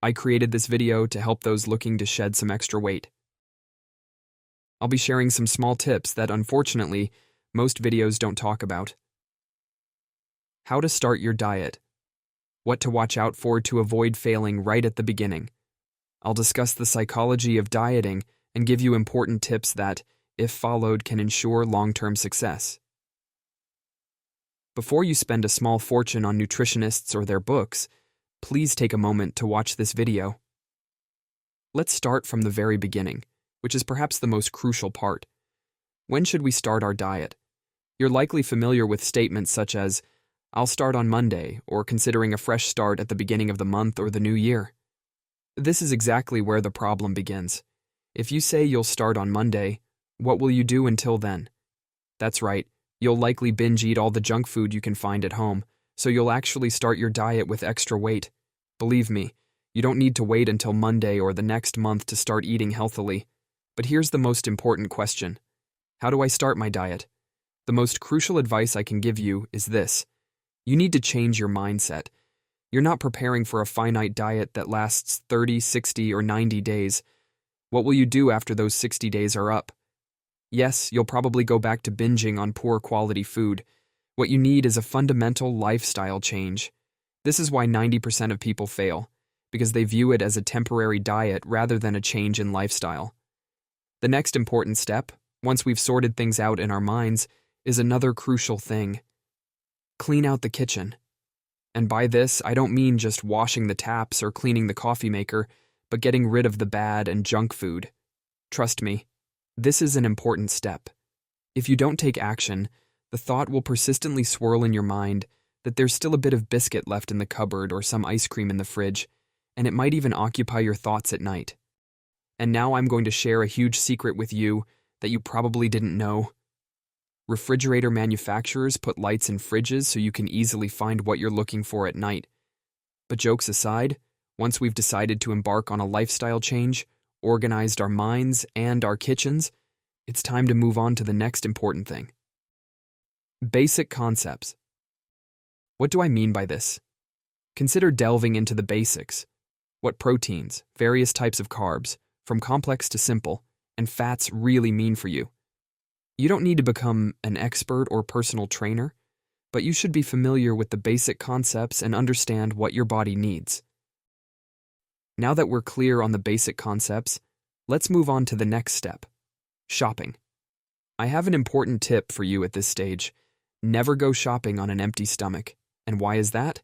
I created this video to help those looking to shed some extra weight. I'll be sharing some small tips that, unfortunately, most videos don't talk about. How to start your diet. What to watch out for to avoid failing right at the beginning. I'll discuss the psychology of dieting and give you important tips that, if followed, can ensure long-term success. Before you spend a small fortune on nutritionists or their books, please take a moment to watch this video. Let's start from the very beginning, which is perhaps the most crucial part. When should we start our diet? You're likely familiar with statements such as, "I'll start on Monday," or considering a fresh start at the beginning of the month or the new year. This is exactly where the problem begins. If you say you'll start on Monday, what will you do until then? That's right, you'll likely binge eat all the junk food you can find at home, so you'll actually start your diet with extra weight. Believe me, you don't need to wait until Monday or the next month to start eating healthily. But here's the most important question. How do I start my diet? The most crucial advice I can give you is this. You need to change your mindset. You're not preparing for a finite diet that lasts 30, 60, or 90 days. What will you do after those 60 days are up? Yes, you'll probably go back to binging on poor quality food. What you need is a fundamental lifestyle change. This is why 90% of people fail, because they view it as a temporary diet rather than a change in lifestyle. The next important step, once we've sorted things out in our minds, is another crucial thing. Clean out the kitchen. And by this, I don't mean just washing the taps or cleaning the coffee maker, but getting rid of the bad and junk food. Trust me, this is an important step. If you don't take action, the thought will persistently swirl in your mind that there's still a bit of biscuit left in the cupboard or some ice cream in the fridge, and it might even occupy your thoughts at night. And now I'm going to share a huge secret with you that you probably didn't know. Refrigerator manufacturers put lights in fridges so you can easily find what you're looking for at night. But jokes aside, once we've decided to embark on a lifestyle change, organized our minds and our kitchens, it's time to move on to the next important thing. Basic concepts. What do I mean by this? Consider delving into the basics. What proteins, various types of carbs, from complex to simple, and fats really mean for you. You don't need to become an expert or personal trainer, but you should be familiar with the basic concepts and understand what your body needs. Now that we're clear on the basic concepts, let's move on to the next step, shopping. I have an important tip for you at this stage. Never go shopping on an empty stomach. And why is that?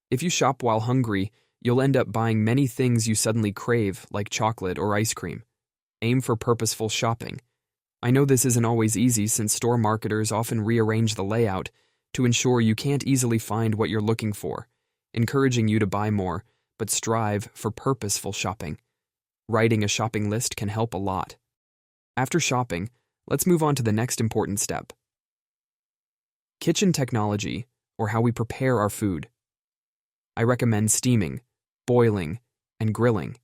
If you shop while hungry, you'll end up buying many things you suddenly crave, like chocolate or ice cream. Aim for purposeful shopping. I know this isn't always easy since store marketers often rearrange the layout to ensure you can't easily find what you're looking for, encouraging you to buy more, but strive for purposeful shopping. Writing a shopping list can help a lot. After shopping, let's move on to the next important step. Kitchen technology, or how we prepare our food. I recommend steaming, boiling, and grilling.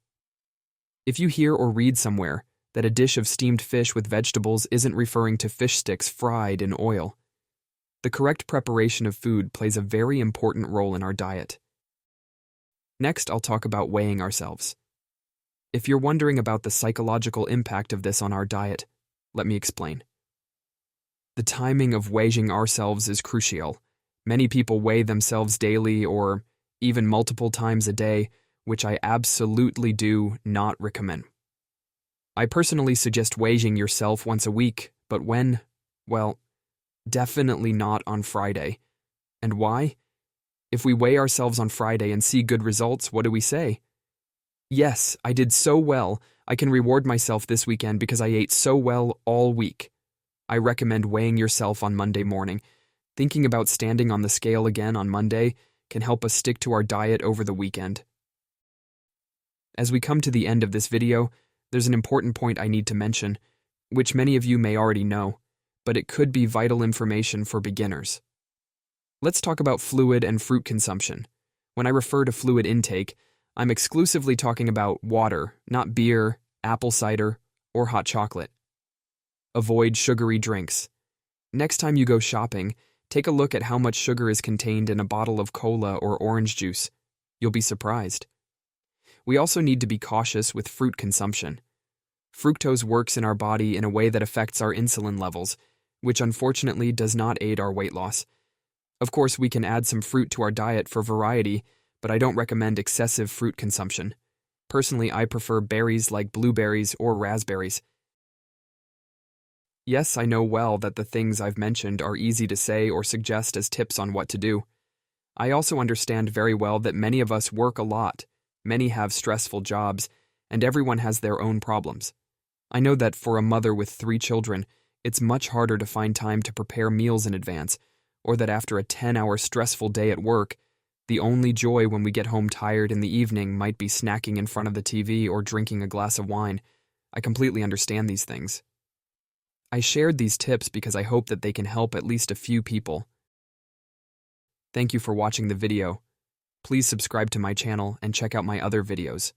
If you hear or read somewhere that a dish of steamed fish with vegetables isn't referring to fish sticks fried in oil, the correct preparation of food plays a very important role in our diet. Next, I'll talk about weighing ourselves. If you're wondering about the psychological impact of this on our diet, let me explain. The timing of weighing ourselves is crucial. Many people weigh themselves daily or even multiple times a day, which I absolutely do not recommend. I personally suggest weighing yourself once a week, but when? Well, definitely not on Friday. And why? If we weigh ourselves on Friday and see good results, what do we say? Yes, I did so well, I can reward myself this weekend because I ate so well all week. I recommend weighing yourself on Monday morning. Thinking about standing on the scale again on Monday can help us stick to our diet over the weekend. As we come to the end of this video, there's an important point I need to mention, which many of you may already know, but it could be vital information for beginners. Let's talk about fluid and fruit consumption. When I refer to fluid intake, I'm exclusively talking about water, not beer, apple cider, or hot chocolate. Avoid sugary drinks. Next time you go shopping, take a look at how much sugar is contained in a bottle of cola or orange juice. You'll be surprised. We also need to be cautious with fruit consumption. Fructose works in our body in a way that affects our insulin levels, which unfortunately does not aid our weight loss. Of course, we can add some fruit to our diet for variety, but I don't recommend excessive fruit consumption. Personally, I prefer berries like blueberries or raspberries. Yes, I know well that the things I've mentioned are easy to say or suggest as tips on what to do. I also understand very well that many of us work a lot, many have stressful jobs, and everyone has their own problems. I know that for a mother with 3 children, it's much harder to find time to prepare meals in advance, or that after a 10-hour stressful day at work, the only joy when we get home tired in the evening might be snacking in front of the TV or drinking a glass of wine. I completely understand these things. I shared these tips because I hope that they can help at least a few people. Thank you for watching the video. Please subscribe to my channel and check out my other videos.